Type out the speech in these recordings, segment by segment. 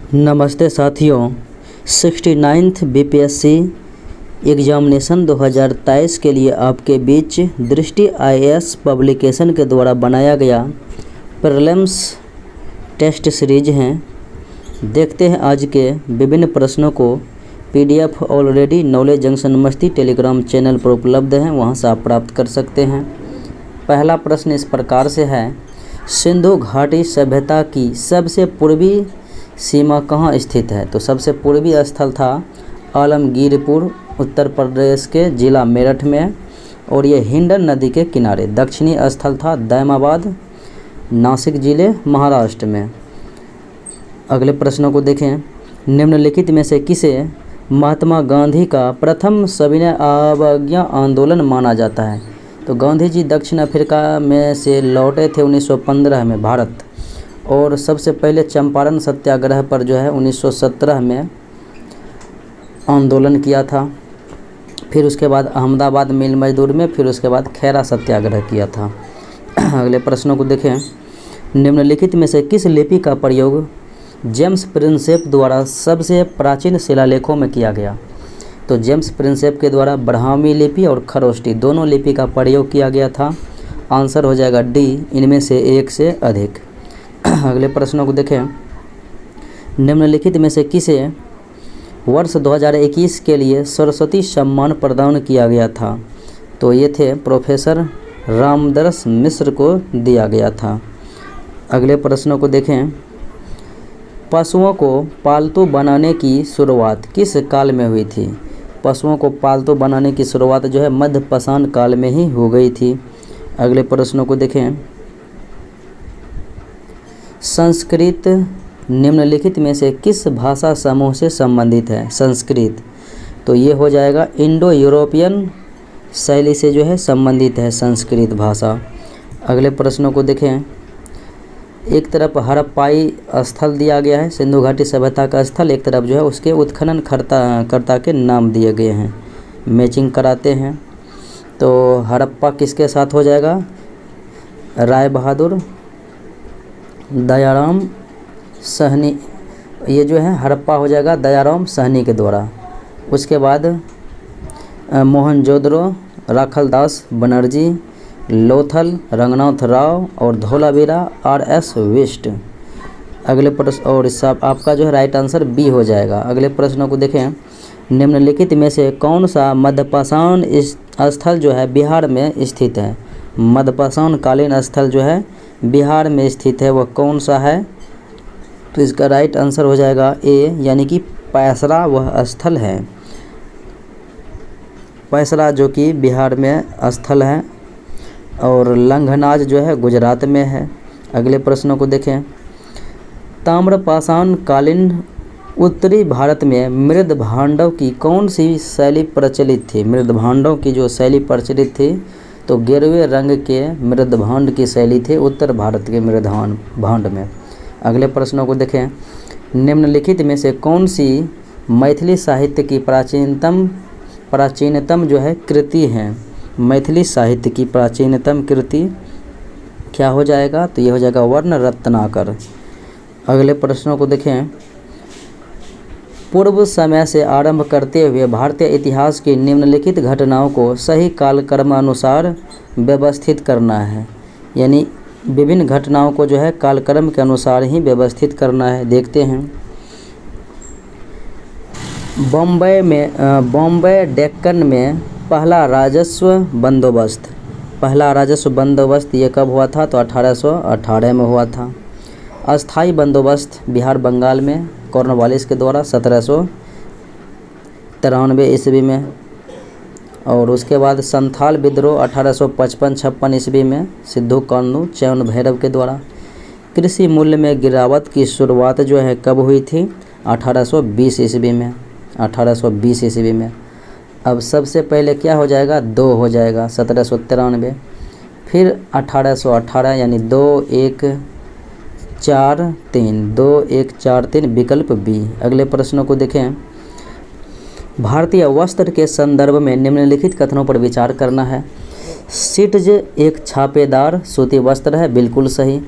नमस्ते साथियों, 69th BPSC examination 2023 के लिए आपके बीच दृष्टि आईएएस पब्लिकेशन के द्वारा बनाया गया प्रीलिम्स टेस्ट सीरीज हैं। देखते हैं आज के विभिन्न प्रश्नों को। पीडीएफ ऑलरेडी नॉलेज जंक्शन मस्ती टेलीग्राम चैनल पर उपलब्ध हैं, वहां से आप प्राप्त कर सकते हैं। पहला प्रश्न इस प्रकार से है, सिंधु घाटी सभ्यता की सबसे पूर्वी सीमा कहाँ स्थित है? तो सबसे पूर्वी स्थल था आलमगीरपुर, उत्तर प्रदेश के जिला मेरठ में, और ये हिंडन नदी के किनारे। दक्षिणी स्थल था दैमाबाद, नासिक जिले, महाराष्ट्र में। अगले प्रश्नों को देखें। निम्नलिखित में से किसे महात्मा गांधी का प्रथम सविनय अवज्ञा आंदोलन माना जाता है? तो गांधी जी दक्षिण अफ्रीका में से लौटे थे 1915 में भारत, और सबसे पहले चंपारण सत्याग्रह पर जो है 1917 में आंदोलन किया था। फिर उसके बाद अहमदाबाद मिल मजदूर में, फिर उसके बाद खैरा सत्याग्रह किया था। अगले प्रश्नों को देखें। निम्नलिखित में से किस लिपि का प्रयोग जेम्स प्रिंसेप द्वारा सबसे प्राचीन शिलालेखों में किया गया? तो जेम्स प्रिंसेप के द्वारा ब्राह्मी लिपि और खरोष्टी दोनों लिपि का प्रयोग किया गया था। आंसर हो जाएगा डी, इनमें से एक से अधिक। अगले प्रश्नों को देखें। निम्नलिखित में से किसे वर्ष 2021 के लिए सरस्वती सम्मान प्रदान किया गया था? तो ये थे प्रोफेसर रामदरस मिश्र को दिया गया था। अगले प्रश्नों को देखें। पशुओं को पालतू बनाने की शुरुआत किस काल में हुई थी? पशुओं को पालतू बनाने की शुरुआत जो है मध्यपाषाण काल में ही हो गई थी। अगले प्रश्नों को देखें। संस्कृत निम्नलिखित में से किस भाषा समूह से संबंधित है? संस्कृत, तो ये हो जाएगा इंडो यूरोपियन शैली से जो है संबंधित है संस्कृत भाषा। अगले प्रश्नों को देखें। एक तरफ हड़प्पाई स्थल दिया गया है, सिंधु घाटी सभ्यता का स्थल, एक तरफ जो है उसके उत्खनन कर्ता के नाम दिए गए हैं। मैचिंग कराते हैं। तो हड़प्पा किसके साथ हो जाएगा? राय बहादुर, दयाराम सहनी, ये जो है हड़प्पा हो जाएगा दयाराम सहनी के द्वारा। उसके बाद मोहनजोदड़ो राखलदास बनर्जी, लोथल रंगनाथ राव और धोलावीरा RS विष्ट। अगले प्रश्न, और इस आपका जो है राइट आंसर बी हो जाएगा। अगले प्रश्नों को देखें। निम्नलिखित में से कौन सा मध्यपाषाण स्थल जो है बिहार में स्थित है? मध्यपाषाण कालीन स्थल जो है बिहार में स्थित है, वह कौन सा है? तो इसका राइट आंसर हो जाएगा ए, यानी कि पैसरा वह स्थल है। पैसरा जो कि बिहार में स्थल है, और लंघनाज जो है गुजरात में है। अगले प्रश्नों को देखें। ताम्रपाषाण कालीन उत्तरी भारत में मृद भांडव की कौन सी शैली प्रचलित थी? मृद भांडव की जो शैली प्रचलित थी, तो गेरुए रंग के मृद भांड की शैली थी उत्तर भारत के मृद भांड में। अगले प्रश्नों को देखें। निम्नलिखित में से कौन सी मैथिली साहित्य की प्राचीनतम जो है कृति है? मैथिली साहित्य की प्राचीनतम कृति क्या हो जाएगा? तो ये हो जाएगा वर्ण रत्नाकर। अगले प्रश्नों को देखें। पूर्व समय से आरंभ करते हुए भारतीय इतिहास की निम्नलिखित घटनाओं को सही कालक्रमानुसार व्यवस्थित करना है। यानी विभिन्न घटनाओं को जो है कालक्रम के अनुसार ही व्यवस्थित करना है। देखते हैं। बॉम्बे डेक्कन में पहला राजस्व बंदोबस्त ये कब हुआ था? तो 1818 में हुआ था। अस्थाई बंदोबस्त बिहार बंगाल में कॉर्नवालिस के द्वारा 1793 ईस्वी में, और उसके बाद संथाल विद्रोह 1855-56 ईस्वी में सिद्धू कान्हू चयन भैरव के द्वारा। कृषि मूल्य में गिरावट की शुरुआत जो है कब हुई थी? 1820 ईस्वी में। 1820 ईस्वी में। अब सबसे पहले क्या हो जाएगा? 2 हो जाएगा 1793, फिर 1818 यानी 2143 विकल्प बी। अगले प्रश्नों को देखें। भारतीय वस्त्र के संदर्भ में निम्नलिखित कथनों पर विचार करना है। सिट्ज एक छापेदार सूती वस्त्र है, बिल्कुल सही।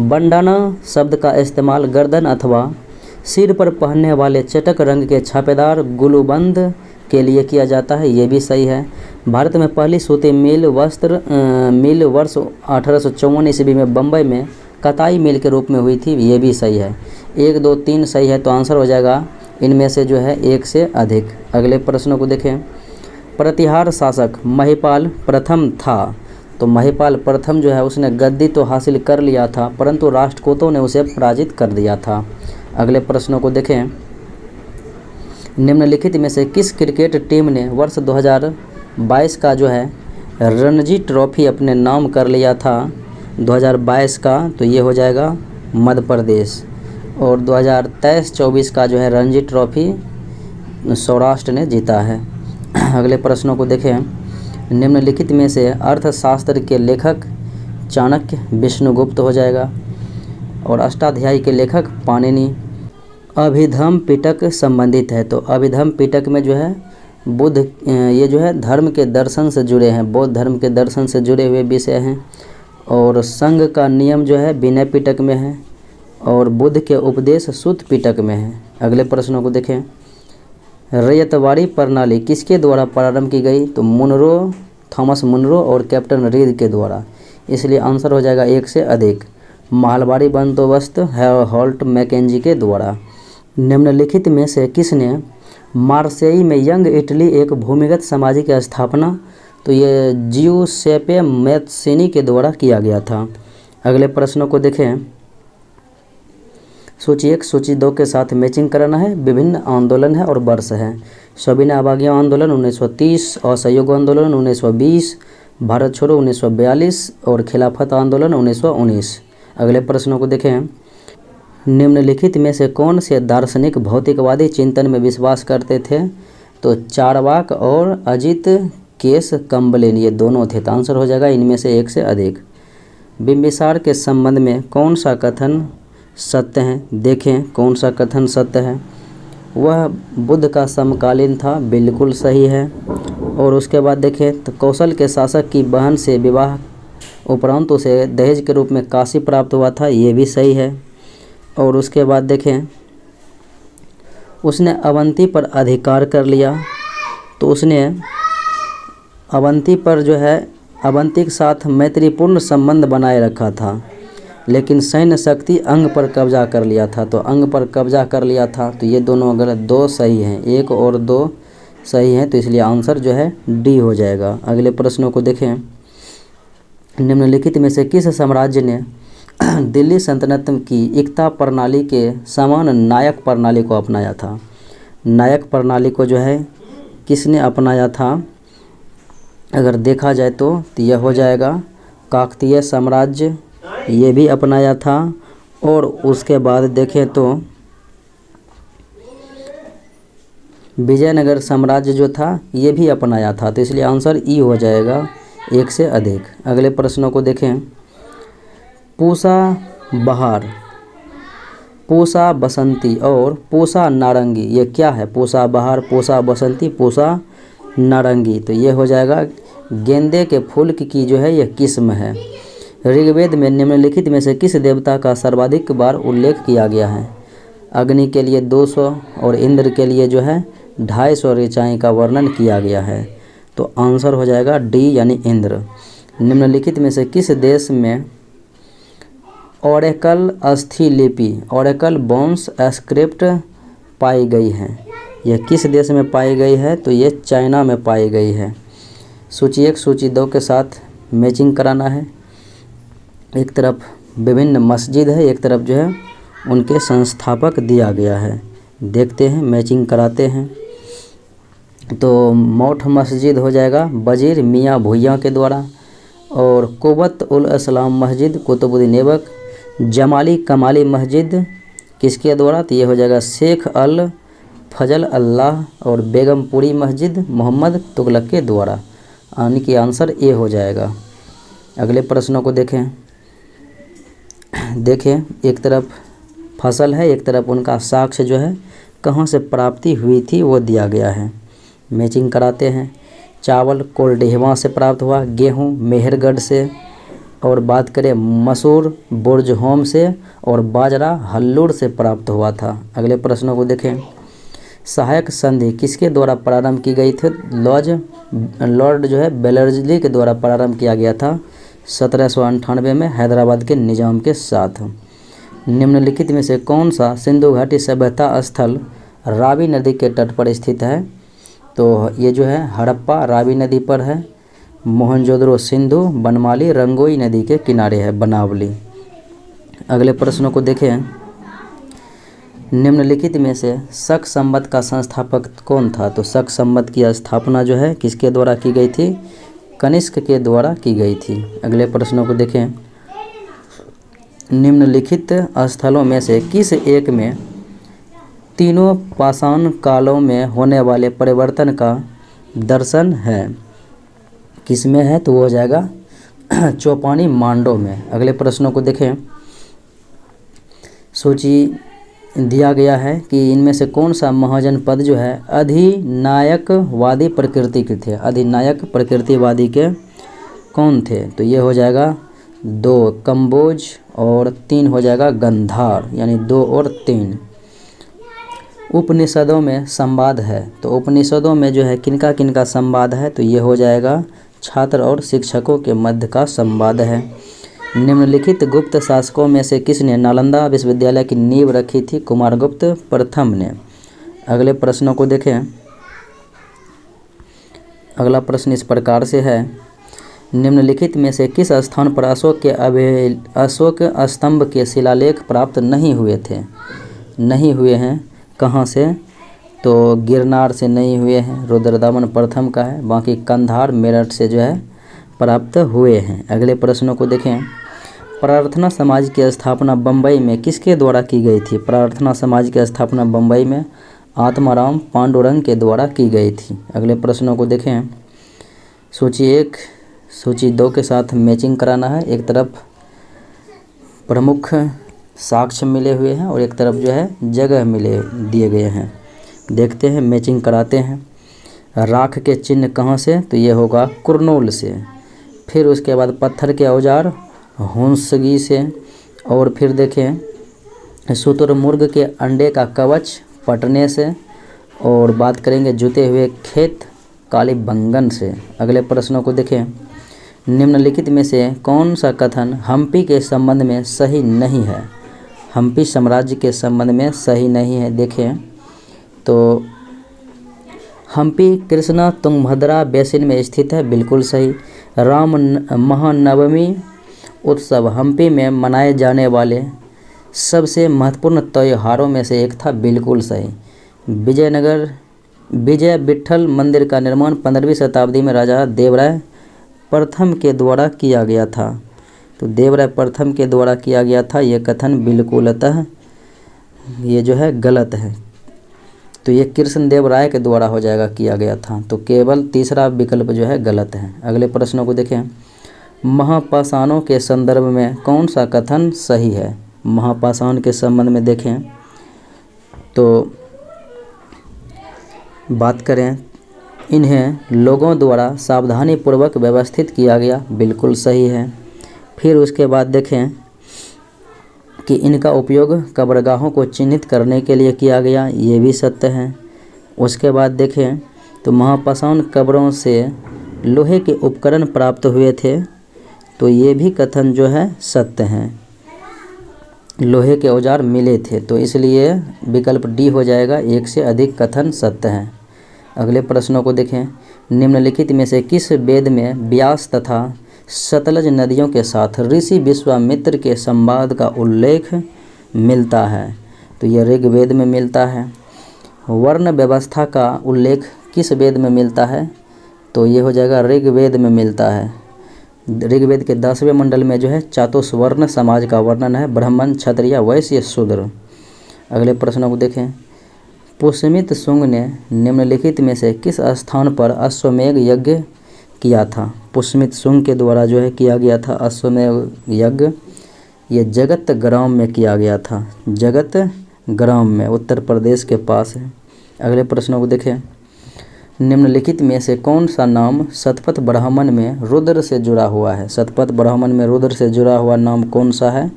बंडाना शब्द का इस्तेमाल गर्दन अथवा सिर पर पहनने वाले चटक रंग के छापेदार गुलूबंद के लिए किया जाता है, ये भी सही है। भारत में पहली सूती मिल मिल वर्ष 1854 ईस्वी में बम्बई में कताई मिल के रूप में हुई थी, ये भी सही है। 1, 2, 3 सही है, तो आंसर हो जाएगा इनमें से जो है एक से अधिक। अगले प्रश्नों को देखें। प्रतिहार शासक महिपाल प्रथम था, तो महिपाल प्रथम जो है उसने गद्दी तो हासिल कर लिया था, परंतु राष्ट्रकूटों ने उसे पराजित कर दिया था। अगले प्रश्नों को देखें। निम्नलिखित में से किस क्रिकेट टीम ने वर्ष 2022 का जो है रणजी ट्रॉफी अपने नाम कर लिया था 2022 का, तो ये हो जाएगा मध्य प्रदेश। और 2023-24 का जो है रणजी ट्रॉफी सौराष्ट्र ने जीता है। अगले प्रश्नों को देखें। निम्नलिखित में से अर्थशास्त्र के लेखक चाणक्य विष्णुगुप्त हो जाएगा, और अष्टाध्यायी के लेखक पाणिनि। अभिधम पिटक संबंधित है, तो अभिधम पिटक में जो है बुद्ध ये जो है धर्म के दर्शन से जुड़े हैं, बौद्ध धर्म के दर्शन से जुड़े हुए विषय हैं। और संघ का नियम जो है विनय पिटक में है, और बुद्ध के उपदेश सुत्त पिटक में है। अगले प्रश्नों को देखें। रैयतवाड़ी प्रणाली किसके द्वारा प्रारंभ की गई, तो मुनरो, थॉमस मुनरो और कैप्टन रीड के द्वारा, इसलिए आंसर हो जाएगा एक से अधिक। माहलवाड़ी बंदोबस्त हॉल्ट मैकेंजी के द्वारा। निम्नलिखित में से किसने मार्सेई में यंग इटली एक भूमिगत समाधि की स्थापना, तो ये जियुसेप्पे मैत्सिनी के द्वारा किया गया था। अगले प्रश्नों को देखें। सूची 1 सूची 2 के साथ मैचिंग कराना है। विभिन्न आंदोलन है और वर्ष है। सविनय अवज्ञा आंदोलन 1930, असहयोग आंदोलन 1920, भारत छोड़ो 1942 और खिलाफत आंदोलन 1919। अगले प्रश्नों को देखें। निम्नलिखित में से कौन से दार्शनिक भौतिकवादी चिंतन में विश्वास करते थे, तो चारवाक और अजित केस कम्बलेन, ये दोनों थे, तो आंसर हो जाएगा इनमें से एक से अधिक। बिंबिसार के संबंध में कौन सा कथन सत्य है, देखें कौन सा कथन सत्य है। वह बुद्ध का समकालीन था, बिल्कुल सही है। और उसके बाद देखें तो कौशल के शासक की बहन से विवाह उपरांत उसे दहेज के रूप में काशी प्राप्त हुआ था, ये भी सही है। और उसके बाद देखें उसने अवंती पर अधिकार कर लिया, तो उसने अवंती पर जो है अवंती के साथ मैत्रीपूर्ण संबंध बनाए रखा था, लेकिन सैन्य शक्ति अंग पर कब्जा कर लिया था, तो अंग पर कब्जा कर लिया था, तो ये दोनों अगर 2 सही हैं, 1 और 2 सही हैं, तो इसलिए आंसर जो है डी हो जाएगा। अगले प्रश्नों को देखें। निम्नलिखित में से किस साम्राज्य ने दिल्ली सल्तनत की एकता प्रणाली के समान नायक प्रणाली को अपनाया था। नायक प्रणाली को जो है किसने अपनाया था, अगर देखा जाए तो यह हो जाएगा काकतीय साम्राज्य, ये भी अपनाया था। और उसके बाद देखें तो विजयनगर साम्राज्य जो था ये भी अपनाया था, तो इसलिए आंसर ई हो जाएगा एक से अधिक। अगले प्रश्नों को देखें। पूसा बहार, पूसा बसंती और पूसा नारंगी, ये क्या है, पूसा बहार, पूसा बसंती, पूसा नारंगी, तो ये हो जाएगा गेंदे के फूल की जो है यह किस्म है। ऋग्वेद में निम्नलिखित में से किस देवता का सर्वाधिक बार उल्लेख किया गया है। अग्नि के लिए 200 और इंद्र के लिए जो है 250 ऋचाएँ का वर्णन किया गया है, तो आंसर हो जाएगा डी यानी इंद्र। निम्नलिखित में से किस देश में ओरेकल अस्थिलिपि, ओरेकल बोन्स स्क्रिप्ट पाई गई है, यह किस देश में पाई गई है, तो ये चाइना में पाई गई है। सूची 1 सूची 2 के साथ मैचिंग कराना है। एक तरफ विभिन्न मस्जिद है, एक तरफ जो है उनके संस्थापक दिया गया है। देखते हैं, मैचिंग कराते हैं। तो मौठ मस्जिद हो जाएगा वजीर मियाँ भुइयाँ के द्वारा, और कुवत उल इस्लाम मस्जिद कुतुबुद्दीन ऐबक, जमाली कमाली मस्जिद किसके द्वारा, तो ये हो जाएगा शेख अल फजल अल्लाह, और बेगमपुरी मस्जिद मोहम्मद तुगलक के द्वारा, यानी कि आंसर ए हो जाएगा। अगले प्रश्नों को देखें। एक तरफ फसल है, एक तरफ उनका साक्ष्य जो है कहाँ से प्राप्ति हुई थी वो दिया गया है। मैचिंग कराते हैं। चावल कोल्डेहवा से प्राप्त हुआ, गेहूँ मेहरगढ़ से, और बात करें मसूर बुर्जहोम से और बाजरा हल्लूर से प्राप्त हुआ था। अगले प्रश्नों को देखें। सहायक संधि किसके द्वारा प्रारंभ की गई थी? लॉर्ड जो है बेलर्जली के द्वारा प्रारंभ किया गया था 1798 में हैदराबाद के निजाम के साथ। निम्नलिखित में से कौन सा सिंधु घाटी सभ्यता स्थल रावी नदी के तट पर स्थित है? तो ये जो है हड़प्पा रावी नदी पर है, मोहनजोदड़ो सिंधु बनमाली रंगोई नदी के किनारे है बनावली। अगले प्रश्नों को देखें। निम्नलिखित में से शक संवत का संस्थापक कौन था? तो शक संवत की स्थापना जो है किसके द्वारा की गई थी? कनिष्क के द्वारा की गई थी। अगले प्रश्नों को देखें। निम्नलिखित स्थलों में से किस एक में तीनों पाषाण कालों में होने वाले परिवर्तन का दर्शन है? किस में है? तो वो हो जाएगा चौपानी मांडो में। अगले प्रश्नों को देखें। सूची दिया गया है कि इनमें से कौन सा महाजनपद जो है अधिनायकवादी प्रकृति के थे? अधिनायक प्रकृतिवादी के कौन थे? तो ये हो जाएगा 2 कंबोज और 3 हो जाएगा गंधार, यानी 2 और 3। उपनिषदों में संवाद है, तो उपनिषदों में जो है किनका किनका संवाद है? तो ये हो जाएगा छात्र और शिक्षकों के मध्य का संवाद है। निम्नलिखित गुप्त शासकों में से किसने नालंदा विश्वविद्यालय की नींव रखी थी? कुमारगुप्त प्रथम ने। अगले प्रश्नों को देखें। अगला प्रश्न इस प्रकार से है। निम्नलिखित में से किस स्थान पर अशोक स्तंभ के शिलालेख प्राप्त नहीं हुए थे? नहीं हुए हैं कहाँ से? तो गिरनार से नहीं हुए हैं, रुद्रदमन प्रथम का है, बाकी कंधार मेरठ से जो है प्राप्त हुए हैं। अगले प्रश्नों को देखें। प्रार्थना समाज की स्थापना बम्बई में किसके द्वारा की गई थी? प्रार्थना समाज की स्थापना बम्बई में आत्माराम पांडुरंग के द्वारा की गई थी। अगले प्रश्नों को देखें। सूची 1 सूची 2 के साथ मैचिंग कराना है। एक तरफ प्रमुख साक्ष्य मिले हुए हैं और एक तरफ जो है जगह मिले दिए गए हैं। देखते हैं, मैचिंग कराते हैं। राख के चिन्ह कहाँ से? तो ये होगा कुरनूल से। फिर उसके बाद पत्थर के औजार हुंसगी से, और फिर देखें शुतुरमुर्ग के अंडे का कवच पटने से, और बात करेंगे जुते हुए खेत कालीबंगन से। अगले प्रश्नों को देखें। निम्नलिखित में से कौन सा कथन हम्पी के संबंध में सही नहीं है? हम्पी साम्राज्य के संबंध में सही नहीं है। देखें तो हम्पी कृष्णा तुंगभद्रा बेसिन में स्थित है, बिल्कुल सही। राम महानवमी उत्सव हम्पी में मनाए जाने वाले सबसे महत्वपूर्ण त्योहारों में से एक था, बिल्कुल सही। विजय विट्ठल मंदिर का निर्माण 15वीं शताब्दी में राजा देवराय प्रथम के द्वारा किया गया था। तो देवराय प्रथम के द्वारा किया गया था, ये कथन बिल्कुलतः ये जो है गलत है। तो ये कृष्णदेव राय के द्वारा हो जाएगा किया गया था। तो केवल तीसरा विकल्प जो है गलत है। अगले प्रश्नों को देखें। महापाषाणों के संदर्भ में कौन सा कथन सही है? महापाषाण के संबंध में देखें तो बात करें, इन्हें लोगों द्वारा सावधानीपूर्वक व्यवस्थित किया गया, बिल्कुल सही है। फिर उसके बाद देखें कि इनका उपयोग कब्रगाहों को चिन्हित करने के लिए किया गया, ये भी सत्य है। उसके बाद देखें तो महापाषाण कब्रों से लोहे के उपकरण प्राप्त हुए थे, तो ये भी कथन जो है सत्य हैं। लोहे के औजार मिले थे, तो इसलिए विकल्प डी हो जाएगा, एक से अधिक कथन सत्य हैं। अगले प्रश्नों को देखें। निम्नलिखित में से किस वेद में ब्यास तथा सतलज नदियों के साथ ऋषि विश्वामित्र के संवाद का उल्लेख मिलता है? तो यह ऋग्वेद में मिलता है। वर्ण व्यवस्था का उल्लेख किस वेद में मिलता है? तो ये हो जाएगा ऋग्वेद में मिलता है। ऋग्वेद के 10वें मंडल में जो है चातुर्वर्ण समाज का वर्णन है, ब्राह्मण क्षत्रिय वैश्य शूद्र। अगले प्रश्नों को देखें। पुष्यमित शुंग ने निम्नलिखित में से किस स्थान पर अश्वमेध यज्ञ किया था? पुष्यमित शुंग के द्वारा जो है किया गया था अश्वमेध यज्ञ, ये जगत ग्राम में किया गया था, जगत ग्राम में उत्तर प्रदेश के पास है। अगले प्रश्नों को देखें। निम्नलिखित में से कौन सा नाम शतपथ ब्राह्मण में रुद्र से जुड़ा हुआ है? शतपथ ब्राह्मण में रुद्र से जुड़ा हुआ नाम कौन सा है?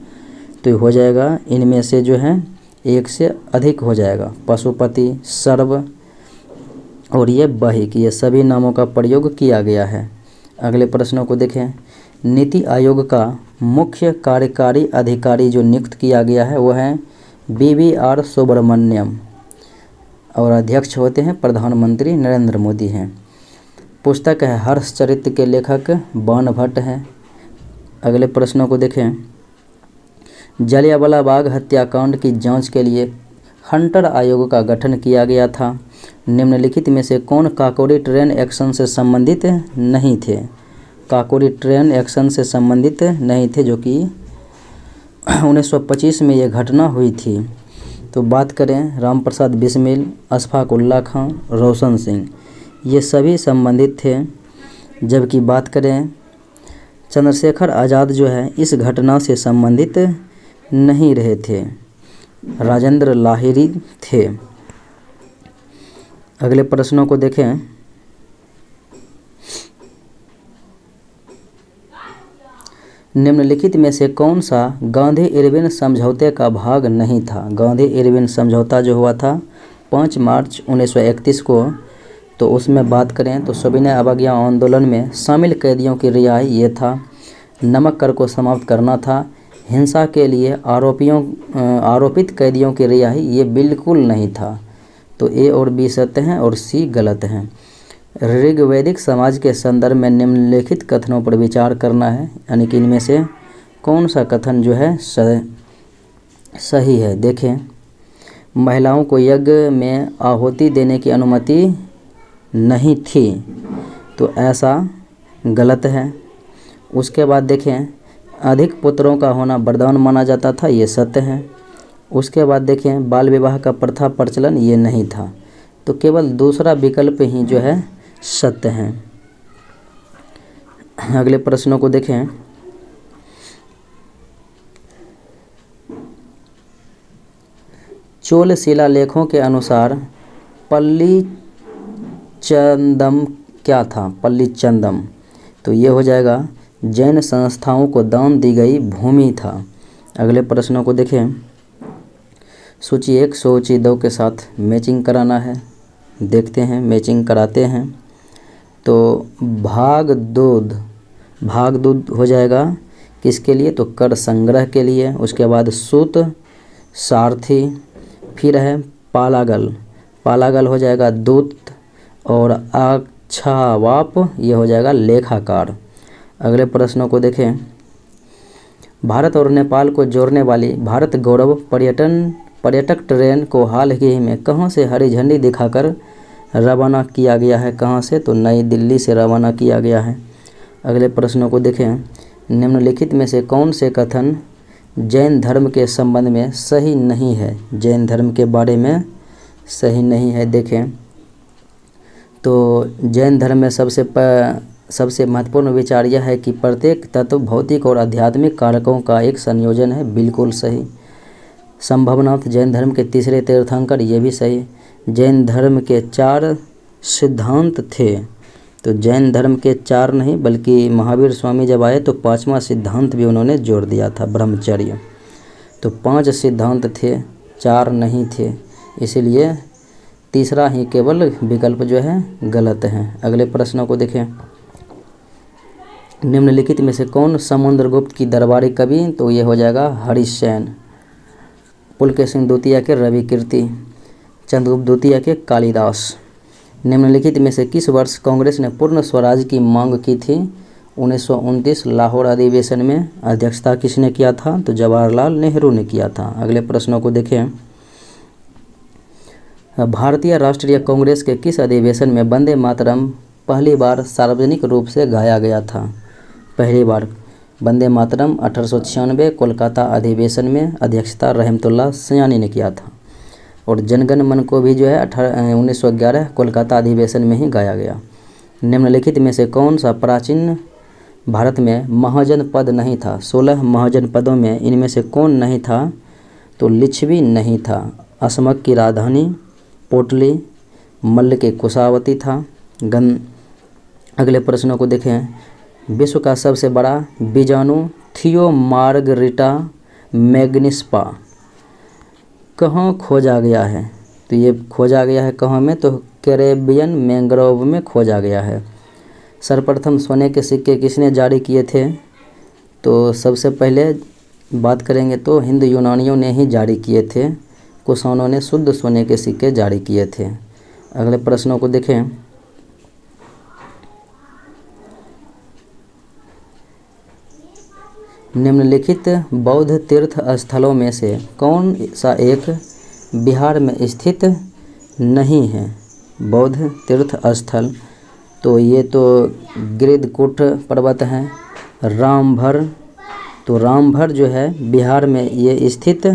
तो ये हो जाएगा इनमें से जो है एक से अधिक हो जाएगा, पशुपति, सर्व और ये बहिक, ये सभी नामों का प्रयोग किया गया है। अगले प्रश्नों को देखें। नीति आयोग का मुख्य कार्यकारी अधिकारी जो नियुक्त किया गया है वो है BVR सुब्रमण्यम और अध्यक्ष होते हैं प्रधानमंत्री नरेंद्र मोदी हैं। पुस्तक है हर्षचरित्र के लेखक बाणभट्ट हैं। अगले प्रश्नों को देखें। जलियांवाला बाग हत्याकांड की जांच के लिए हंटर आयोग का गठन किया गया था। निम्नलिखित में से कौन काकोरी ट्रेन एक्शन से संबंधित नहीं थे? काकोरी ट्रेन एक्शन से संबंधित नहीं थे, जो कि 1925 में यह घटना हुई थी। तो बात करें रामप्रसाद बिस्मिल, अशफाक उल्लाह खां, रोशन सिंह, ये सभी संबंधित थे। जबकि बात करें चंद्रशेखर आज़ाद जो है इस घटना से संबंधित नहीं रहे थे, राजेंद्र लाहिरी थे। अगले प्रश्नों को देखें। निम्नलिखित में से कौन सा गांधी इरविन समझौते का भाग नहीं था? गांधी इरविन समझौता जो हुआ था 5 मार्च 1931 को, तो उसमें बात करें तो सविनय अवज्ञा आंदोलन में शामिल कैदियों की रिहाई ये था, नमक कर को समाप्त करना था, हिंसा के लिए आरोपित कैदियों की रिहाई ये बिल्कुल नहीं था। तो A और B सत्य हैं और C गलत हैं। ऋग्वैदिक समाज के संदर्भ में निम्नलिखित कथनों पर विचार करना है, यानी कि इनमें से कौन सा कथन जो है सही है? देखें, महिलाओं को यज्ञ में आहुति देने की अनुमति नहीं थी, तो ऐसा गलत है। उसके बाद देखें, अधिक पुत्रों का होना वरदान माना जाता था, ये सत्य है। उसके बाद देखें, बाल विवाह का प्रथा प्रचलन ये नहीं था, तो केवल दूसरा विकल्प ही जो है सत्य है। अगले प्रश्नों को देखें। चोल शिलालेखों के अनुसार पल्लीचंदम क्या था? पल्लीचंदम, तो ये हो जाएगा जैन संस्थाओं को दान दी गई भूमि था। अगले प्रश्नों को देखें। सूची 1 सूची 2 के साथ मैचिंग कराना है, देखते हैं, मैचिंग कराते हैं। तो भाग दूध हो जाएगा किसके लिए? तो कर संग्रह के लिए। उसके बाद सूत सारथी, फिर है पालागल हो जाएगा दूत, और अक्षावाप ये हो जाएगा लेखाकार। अगले प्रश्नों को देखें। भारत और नेपाल को जोड़ने वाली भारत गौरव पर्यटक ट्रेन को हाल ही में कहां से हरी झंडी दिखाकर रवाना किया गया है? कहां से? तो नई दिल्ली से रवाना किया गया है। अगले प्रश्नों को देखें। निम्नलिखित में से कौन से कथन जैन धर्म के संबंध में सही नहीं है? जैन धर्म के बारे में सही नहीं है। देखें, तो जैन धर्म में सबसे महत्वपूर्ण विचार यह है कि प्रत्येक तत्व भौतिक और आध्यात्मिक कारकों का एक संयोजन है, बिल्कुल सही। संभवनाथ जैन धर्म के तीसरे तीर्थंकर, ये भी सही। जैन धर्म के 4 सिद्धांत थे, तो जैन धर्म के 4 नहीं बल्कि महावीर स्वामी जब आए तो 5वां सिद्धांत भी उन्होंने जोड़ दिया था, ब्रह्मचर्य। तो 5 सिद्धांत थे, 4 नहीं थे, इसीलिए तीसरा ही केवल विकल्प जो है गलत है। अगले प्रश्नों को देखें। निम्नलिखित में से कौन समुद्रगुप्त की दरबारी कवि? तो ये हो जाएगा हरिसेन। पुलकेशिन द्वितीय के रवि कीर्ति, चंद्रगुप्त द्वितीय के कालिदास। निम्नलिखित में से किस वर्ष कांग्रेस ने पूर्ण स्वराज की मांग की थी? 1929 लाहौर अधिवेशन में अध्यक्षता किसने किया था? तो जवाहरलाल नेहरू ने किया था। अगले प्रश्नों को देखें। भारतीय राष्ट्रीय कांग्रेस के किस अधिवेशन में वंदे मातरम पहली बार सार्वजनिक रूप से गाया गया था? पहली बार वंदे मातरम 1896 कोलकाता अधिवेशन में अध्यक्षता रहमतुल्लाह सयानी ने किया था, और जनगण मन को भी जो है 1911 कोलकाता अधिवेशन में ही गाया गया। निम्नलिखित में से कौन सा प्राचीन भारत में महाजन पद नहीं था? 16 महाजन पदों में इनमें से कौन नहीं था? तो लिच्छवी नहीं था। असमक की राजधानी पोटली, मल्ल के कुशावती था। अगले प्रश्नों को देखें। विश्व का सबसे बड़ा बीजाणु थियो मार्गरिटा मैग्निस्पा कहाँ खोजा गया है? तो ये खोजा गया है कहाँ में? तो कैरेबियन मैंग्रोव में खोजा गया है। सर्वप्रथम सोने के सिक्के किसने जारी किए थे? तो सबसे पहले बात करेंगे तो हिंद यूनानियों ने ही जारी किए थे। कुषाणों ने शुद्ध सोने के सिक्के जारी किए थे। अगले प्रश्नों को देखें। निम्नलिखित बौद्ध तीर्थ स्थलों में से कौन सा एक बिहार में स्थित नहीं है? बौद्ध तीर्थ स्थल, तो ये तो गिरिधकूट पर्वत है। रामभर, तो रामभर जो है बिहार में ये स्थित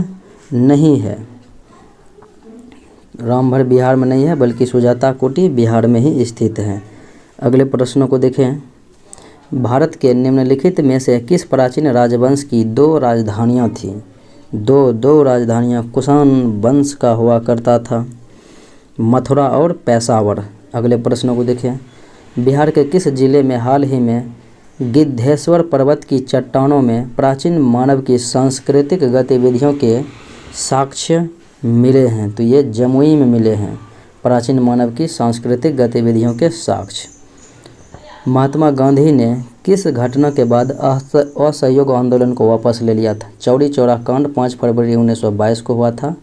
नहीं है। रामभर बिहार में नहीं है, बल्कि सुजाता कुटी बिहार में ही स्थित है। अगले प्रश्नों को देखें। भारत के निम्नलिखित में से किस प्राचीन राजवंश की 2 राजधानियाँ थीं? दो राजधानियाँ कुषाण वंश का हुआ करता था, मथुरा और पेशावर। अगले प्रश्नों को देखें। बिहार के किस जिले में हाल ही में गिद्धेश्वर पर्वत की चट्टानों में प्राचीन मानव की सांस्कृतिक गतिविधियों के साक्ष्य मिले हैं? तो ये जमुई में मिले हैं, प्राचीन मानव की सांस्कृतिक गतिविधियों के साक्ष्य। महात्मा गांधी ने किस घटना के बाद असहयोग आंदोलन को वापस ले लिया था? चौरी चौरा कांड 5 फरवरी 1922 को हुआ था,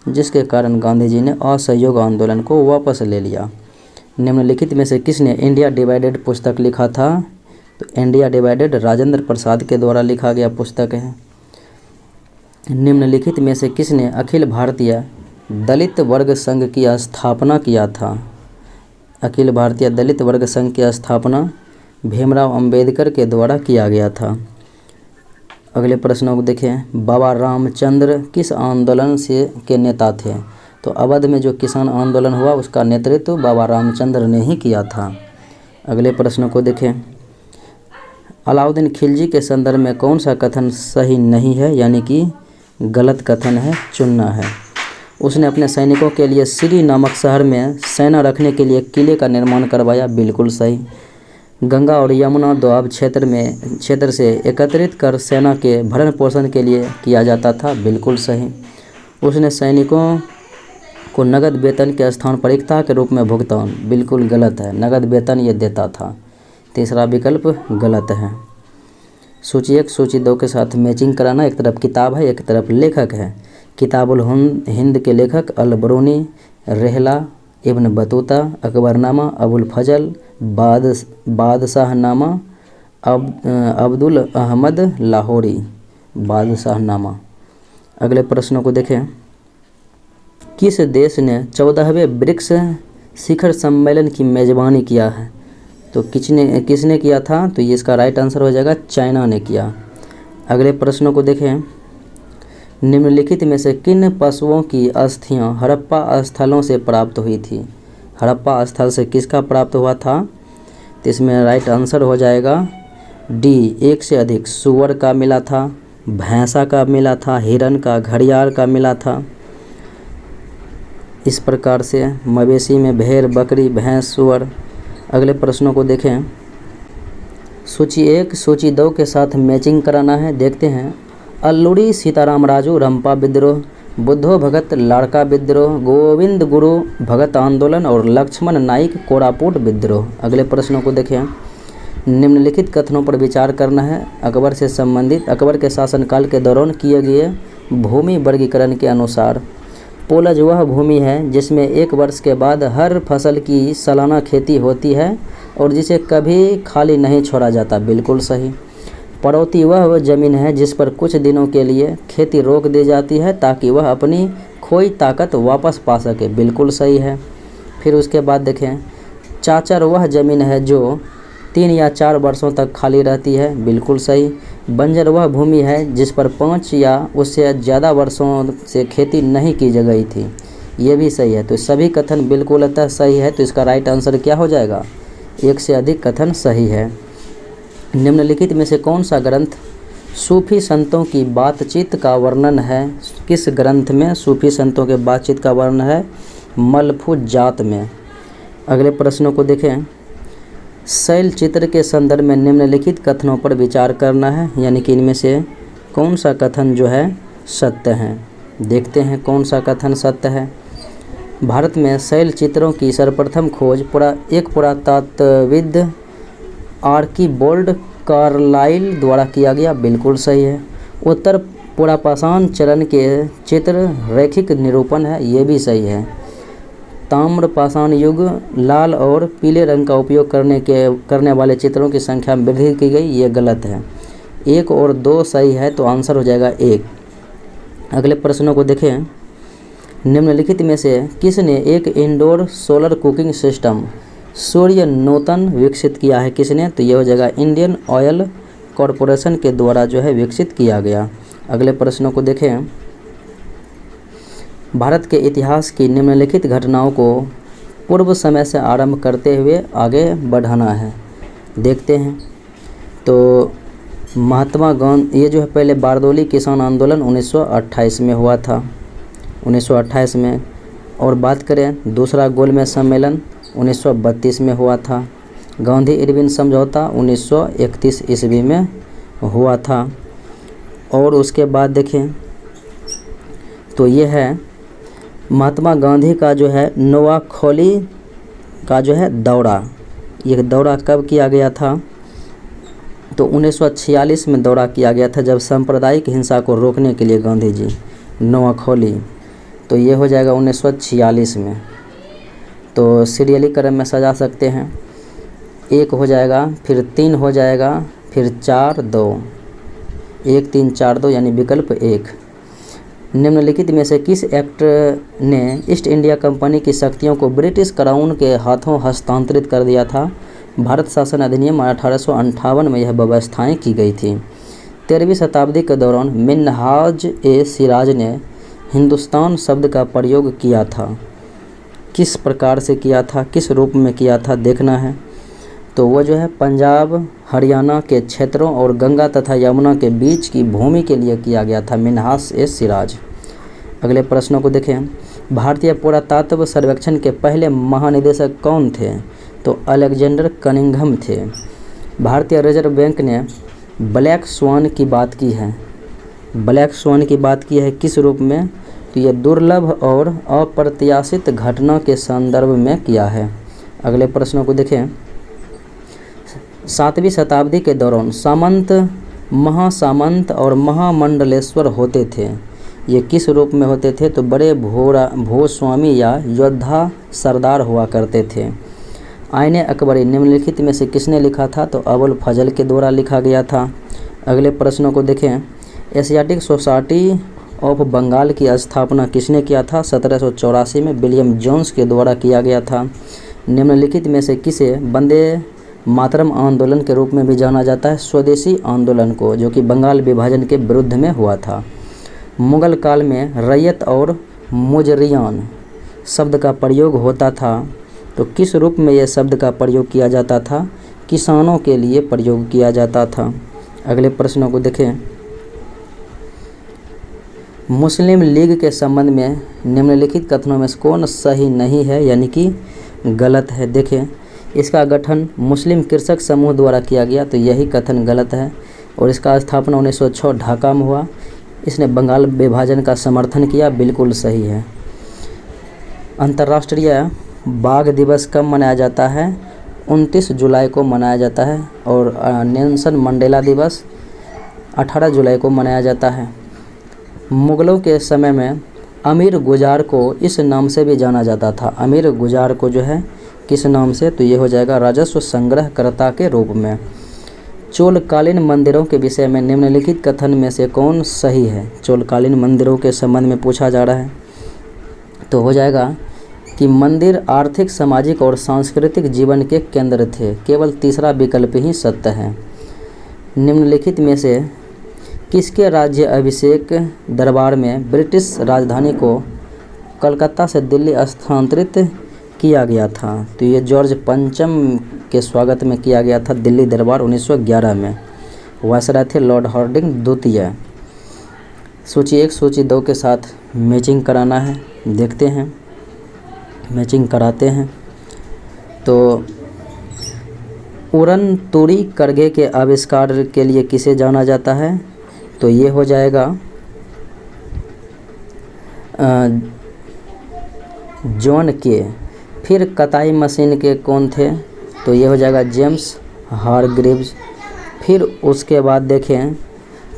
जिसके कारण गांधी जी ने असहयोग आंदोलन को वापस ले लिया। निम्नलिखित में से किसने इंडिया डिवाइडेड पुस्तक लिखा था? तो इंडिया डिवाइडेड राजेंद्र प्रसाद के द्वारा लिखा गया पुस्तक है। निम्नलिखित में से किसने अखिल भारतीय दलित वर्ग संघ की स्थापना किया था? अखिल भारतीय दलित वर्ग संघ की स्थापना भीमराव अंबेडकर के द्वारा किया गया था। अगले प्रश्नों को देखें। बाबा रामचंद्र किस आंदोलन के नेता थे? तो अवध में जो किसान आंदोलन हुआ उसका नेतृत्व बाबा रामचंद्र ने ही किया था। अगले प्रश्नों को देखें। अलाउद्दीन खिलजी के संदर्भ में कौन सा कथन सही नहीं है, यानी कि गलत कथन है, चुनना है? उसने अपने सैनिकों के लिए सिरी नामक शहर में सेना रखने के लिए किले का निर्माण करवाया, बिल्कुल सही। गंगा और यमुना दोआब क्षेत्र से एकत्रित कर सेना के भरण पोषण के लिए किया जाता था, बिल्कुल सही। उसने सैनिकों को नगद वेतन के स्थान पर एकता के रूप में भुगतान, बिल्कुल गलत है, नगद वेतन ये देता था। तीसरा विकल्प गलत है। सूची 1 सूची 2 के साथ मैचिंग कराना। एक तरफ किताब है, एक तरफ लेखक है। किताबुल हिंद के लेखक Al Biruni, Rihla, Ibn Battuta, Akbarnama, Abul Fazl, Badshahnama, Abdul Ahmad Lahori, Badshahnama. अगले प्रश्नों को देखें। किस देश ने 14वें ब्रिक्स शिखर सम्मेलन की मेज़बानी किया है? तो किसने किया था? तो ये इसका राइट आंसर हो जाएगा चाइना ने किया। अगले प्रश्नों को देखें। निम्नलिखित में से किन पशुओं की अस्थियां हड़प्पा स्थलों से प्राप्त हुई थी? हड़प्पा स्थल से किसका प्राप्त हुआ था? तो इसमें राइट आंसर हो जाएगा डी, 1 से अधिक। सूअर का मिला था, भैंसा का मिला था, हिरन का, घड़ियाल का मिला था। इस प्रकार से मवेशी में भेड़, बकरी, भैंस, सूअर। अगले प्रश्नों को देखें। सूची 1 सूची 2 के साथ मैचिंग कराना है। देखते हैं। अल्लूरी सीताराम राजू रंपा विद्रोह, बुद्धो भगत लाड़का विद्रोह, गोविंद गुरु भगत आंदोलन और लक्ष्मण नाइक कोरापुट विद्रोह। अगले प्रश्नों को देखें। निम्नलिखित कथनों पर विचार करना है। अकबर से संबंधित अकबर के शासनकाल के दौरान किए गए भूमि वर्गीकरण के अनुसार पोलज वह भूमि है जिसमें 1 वर्ष के बाद हर फसल की सालाना खेती होती है और जिसे कभी खाली नहीं छोड़ा जाता, बिल्कुल सही। पड़ौती वह जमीन है जिस पर कुछ दिनों के लिए खेती रोक दी जाती है ताकि वह अपनी खोई ताकत वापस पा सके, बिल्कुल सही है। फिर उसके बाद देखें। चाचर वह जमीन है जो 3 या 4 वर्षों तक खाली रहती है, बिल्कुल सही। बंजर वह भूमि है जिस पर 5 या उससे ज़्यादा वर्षों से खेती नहीं की गई थी, ये भी सही है। तो सभी कथन बिल्कुल अतः सही है। तो इसका राइट आंसर क्या हो जाएगा? 1 से अधिक कथन सही है। निम्नलिखित में से कौन सा ग्रंथ सूफी संतों की बातचीत का वर्णन है? किस ग्रंथ में सूफी संतों के बातचीत का वर्णन है? मलफूजात में। अगले प्रश्नों को देखें। शैल चित्र के संदर्भ में निम्नलिखित कथनों पर विचार करना है, यानी कि इनमें से कौन सा कथन जो है सत्य है। देखते हैं कौन सा कथन सत्य है। भारत में शैल चित्रों की सर्वप्रथम खोज एक पुरातत्वविद आर्कीबोल्ड कार्लाइल द्वारा किया गया। बिल्कुल सही है। उत्तर पुरापाषाण चरण के चित्र रैखिक निरूपण है, ये भी सही है। ताम्रपाषाण युग लाल और पीले रंग का उपयोग करने वाले चित्रों की संख्या में वृद्धि की गई, ये गलत है। 1 और 2 सही है, तो आंसर हो जाएगा 1। अगले प्रश्नों को देखें। निम्नलिखित में से किसने एक इंडोर सोलर कुकिंग सिस्टम सूर्य नूतन विकसित किया है? किसने? तो ये हो जाएगा इंडियन ऑयल कॉरपोरेशन के द्वारा जो है विकसित किया गया। अगले प्रश्नों को देखें। भारत के इतिहास की निम्नलिखित घटनाओं को पूर्व समय से आरंभ करते हुए आगे बढ़ाना है। देखते हैं। तो महात्मा गांधी, ये जो है पहले बारदोली किसान आंदोलन 1928 में हुआ था, 1928 में। और बात करें दूसरा गोलमेज सम्मेलन 1932 में हुआ था। गांधी इरविन समझौता 1931 ईस्वी में हुआ था। और उसके बाद देखें तो ये है महात्मा गांधी का जो है नोआखोली का जो है दौरा, ये दौरा कब किया गया था? तो 1946 में दौरा किया गया था, जब सांप्रदायिक हिंसा को रोकने के लिए गांधी जी नोआखोली। तो ये हो जाएगा 1946 में। तो सीरियली क्रम में सजा सकते हैं। 1 हो जाएगा, फिर 3 हो जाएगा, फिर 4 2, 1 3 4 2 यानी विकल्प 1। निम्नलिखित में से किस एक्ट ने ईस्ट इंडिया कंपनी की शक्तियों को ब्रिटिश क्राउन के हाथों हस्तांतरित कर दिया था? भारत शासन अधिनियम 1858 में यह व्यवस्थाएं की गई थी। 13वीं शताब्दी के दौरान मिन्हाज ए सिराज ने हिंदुस्तान शब्द का प्रयोग किया था। किस प्रकार से किया था, किस रूप में किया था, देखना है। तो वो जो है पंजाब हरियाणा के क्षेत्रों और गंगा तथा यमुना के बीच की भूमि के लिए किया गया था, मिन्हाज ए सिराज। अगले प्रश्नों को देखें। भारतीय पुरातत्व सर्वेक्षण के पहले महानिदेशक कौन थे? तो अलेक्जेंडर कनिंघम थे। भारतीय रिजर्व बैंक ने ब्लैक स्वान की बात की है, ब्लैक स्वान की बात की है किस रूप में? तो ये दुर्लभ और अप्रत्याशित घटना के संदर्भ में किया है। अगले प्रश्नों को देखें। 7वीं शताब्दी के दौरान सामंत, महासामंत और महामंडलेश्वर होते थे, ये किस रूप में होते थे? तो बड़े भूस्वामी या योद्धा सरदार हुआ करते थे। आईने अकबरी निम्नलिखित में से किसने लिखा था? तो अबुल फजल के द्वारा लिखा गया था। अगले प्रश्नों को देखें। एशियाटिक सोसाइटी ऑफ बंगाल की स्थापना किसने किया था? 1784 में विलियम जोन्स के द्वारा किया गया था। निम्नलिखित में से किसे वंदे मातरम आंदोलन के रूप में भी जाना जाता है? स्वदेशी आंदोलन को, जो कि बंगाल विभाजन के विरुद्ध में हुआ था। मुगल काल में रैयत और मुजरियान शब्द का प्रयोग होता था, तो किस रूप में यह शब्द का प्रयोग किया जाता था? किसानों के लिए प्रयोग किया जाता था। अगले प्रश्नों को देखें। मुस्लिम लीग के संबंध में निम्नलिखित कथनों में से कौन सही नहीं है, यानी कि गलत है? देखें, इसका गठन मुस्लिम कृषक समूह द्वारा किया गया, तो यही कथन गलत है। और इसका स्थापना 1906 ढाका में हुआ। इसने बंगाल विभाजन का समर्थन किया, बिल्कुल सही है। अंतर्राष्ट्रीय बाघ दिवस कब मनाया जाता है? 29 जुलाई को मनाया जाता है। और नेल्सन मंडेला दिवस 18 जुलाई को मनाया जाता है। मुग़लों के समय में अमीर गुजार को इस नाम से भी जाना जाता था। अमीर गुजार को जो है किस नाम से? तो ये हो जाएगा राजस्व संग्रहकर्ता के रूप में। चोलकालीन मंदिरों के विषय में निम्नलिखित कथन में से कौन सही है? चोलकालीन मंदिरों के संबंध में पूछा जा रहा है, तो हो जाएगा कि मंदिर आर्थिक, सामाजिक और सांस्कृतिक जीवन के केंद्र थे। केवल तीसरा विकल्प ही सत्य है। निम्नलिखित में से किसके राज्य अभिषेक दरबार में ब्रिटिश राजधानी को कलकत्ता से दिल्ली स्थानांतरित किया गया था? तो ये जॉर्ज पंचम के स्वागत में किया गया था दिल्ली दरबार 1911 में। वायसराय थे लॉर्ड हार्डिंग द्वितीय। सूची 1 सूची 2 के साथ मैचिंग कराना है, देखते हैं, मैचिंग कराते हैं। तो उड़न तूरी करघे के आविष्कार के लिए किसे जाना जाता है? तो ये हो जाएगा जॉन के। फिर कताई मशीन के कौन थे? तो ये हो जाएगा जेम्स हारग्रीव्स। फिर उसके बाद देखें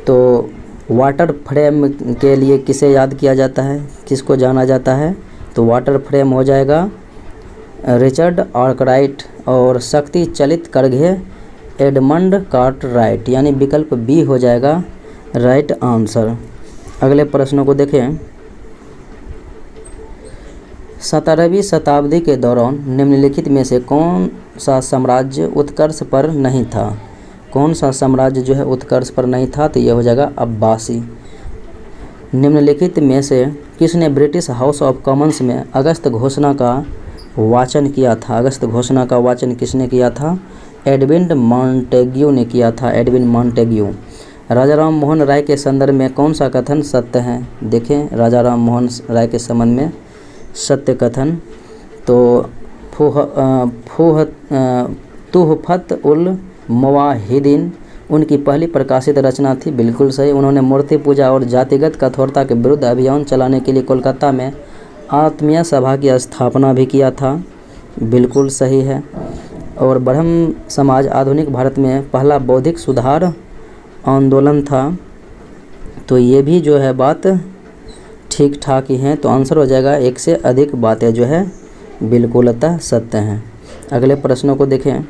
तो वाटर फ्रेम के लिए किसे याद किया जाता है, किसको जाना जाता है? तो वाटर फ्रेम हो जाएगा रिचर्ड आर्कराइट। और शक्ति चलित करघे एडमंड कार्टराइट, यानी विकल्प बी हो जाएगा राइट आंसर। अगले प्रश्नों को देखें। 17वीं शताब्दी के दौरान निम्नलिखित में से कौन सा साम्राज्य उत्कर्ष पर नहीं था? कौन सा साम्राज्य जो है उत्कर्ष पर नहीं था? तो यह हो जाएगा अब्बासी। निम्नलिखित में से किसने ब्रिटिश हाउस ऑफ कॉमन्स में अगस्त घोषणा का वाचन किया था? अगस्त घोषणा का वाचन किसने किया था? एडविन मॉन्टेग्यू ने किया था, एडविन मॉन्टेग्यू। राजा राम मोहन राय के संदर्भ में कौन सा कथन सत्य है? देखें राजा राम मोहन राय के संबंध में सत्य कथन, तो तुहफत उल मवाहिदीन उनकी पहली प्रकाशित रचना थी, बिल्कुल सही। उन्होंने मूर्ति पूजा और जातिगत कठोरता के विरुद्ध अभियान चलाने के लिए कोलकाता में आत्मीय सभा की स्थापना भी किया था, बिल्कुल सही है। और ब्रह्म समाज आधुनिक भारत में पहला बौद्धिक सुधार आंदोलन था, तो ये भी जो है बात ठीक ठाक ही हैं। तो आंसर हो जाएगा एक से अधिक बातें जो है बिल्कुलतः सत्य हैं। अगले प्रश्नों को देखें।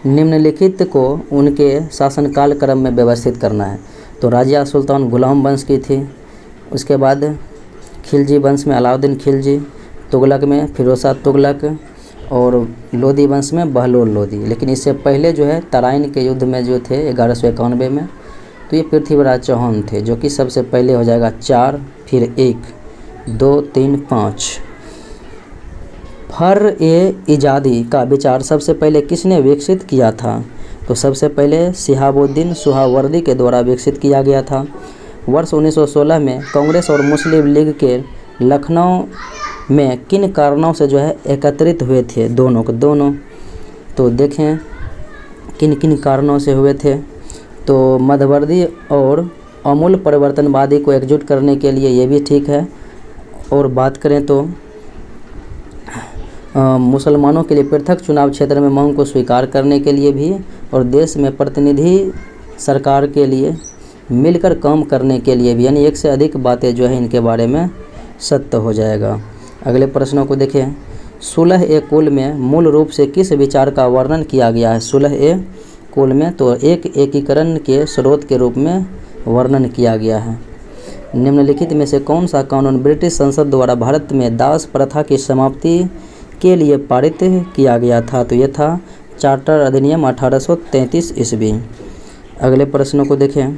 निम्नलिखित को उनके शासनकाल क्रम में व्यवस्थित करना है। तो राजिया सुल्तान गुलाम वंश की थी, उसके बाद खिलजी वंश में अलाउद्दीन खिलजी, तुगलक में फिरोज़ तुगलक, और लोदी वंश में बहलोल लोदी। लेकिन इससे पहले जो है तराइन के युद्ध में जो थे 1191 में, तो ये पृथ्वीराज चौहान थे, जो कि सबसे पहले हो जाएगा 4, फिर 1, 2, 3, 5। फर-ए-इजादी का विचार सबसे पहले किसने विकसित किया था? तो सबसे पहले शिहाबुद्दीन सुहरावर्दी के द्वारा विकसित किया गया था। वर्ष 1916 में कांग्रेस और मुस्लिम लीग के लखनऊ में किन कारणों से जो है एकत्रित हुए थे दोनों को दोनों? तो देखें किन किन कारणों से हुए थे। तो मध्यवर्ती और आमूल परिवर्तनवादी को एकजुट करने के लिए, ये भी ठीक है। और बात करें तो मुसलमानों के लिए पृथक चुनाव क्षेत्र में मांग को स्वीकार करने के लिए भी, और देश में प्रतिनिधि सरकार के लिए मिलकर काम करने के लिए भी, यानी एक से अधिक बातें जो है इनके बारे में सत्य हो जाएगा। अगले प्रश्नों को देखें। सुलह-ए-कुल में मूल रूप से किस विचार का वर्णन किया गया है? सुलह-ए-कुल में तो एक एकीकरण के स्रोत के रूप में वर्णन किया गया है। निम्नलिखित में से कौन सा कानून ब्रिटिश संसद द्वारा भारत में दास प्रथा की समाप्ति के लिए पारित किया गया था? तो यह था चार्टर अधिनियम 1833 ईस्वी। अगले प्रश्नों को देखें।